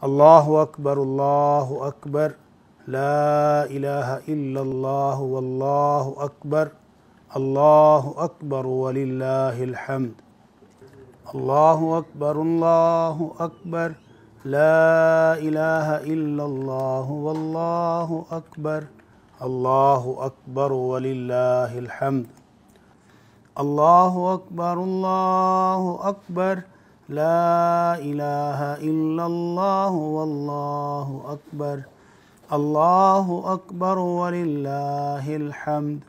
अल्लाहु अकबर, ला इलाहा इल्लल्लाह वल्लाहु अकबर, अल्लाहु अकबर वलिल्लाहिल हम्द। अल्लाहु अकबर, ला इलाहा इल्लल्लाह वल्लाहु अकबर, अल्लाहु अकबर वलिल्लाहिल हम्द। अल्लाहु अकबर, ला इलाहा इल्लल्लाह वल्लाहु अकबर, अल्लाहु अकबर वलिल्लाहिल हम्द।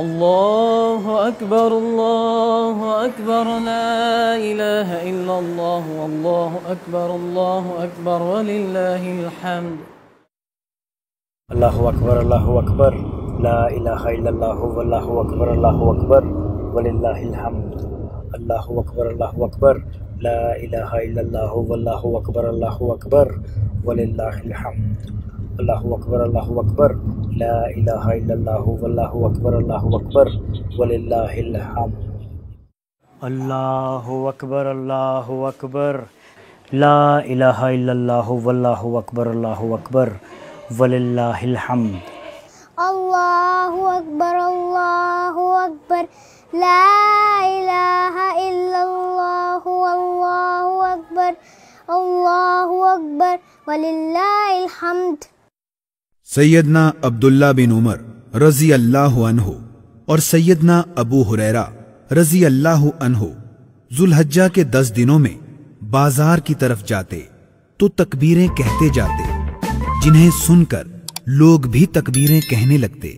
अल्लाहु अकबर, ला इलाहा इल्लल्लाह वल्लाहु अकबर वलिल्लाहिल हम्द। अल्लाहु अकबर, ला इलाहा इल्लल्लाह वल्लाहु अकबर वलिल्लाहिल हम्द। अल्लाहु अकबर, ला इलाहा इल्लल्लाह वल्लाहु अकबर वलिल्लाहिल हम्द। अल्लाहु अकबर, ला इलाहा इल्लल्लाह वल्लाहु अकबर वलिल्लाहिल हम्द। अल्लाहु अकबर, ला इलाहा इल्लल्लाह वल्लाहु अकबर वलिल्लाहिल हम्द। अल्लाहु अकबर, ला इलाहा इल्लल्लाह वल्लाहु अकबर वलिल्लाहिल हम्द। सैयदना अब्दुल्ला बिन उमर रजी अल्लाह अन्हु और सैयदना अबू हुरैरा रजी अल्लाह अन्हु जुल्हज्जा के 10 दिनों में बाजार की तरफ जाते तो तकबीरें कहते जाते, जिन्हें सुनकर लोग भी तकबीरें कहने लगते।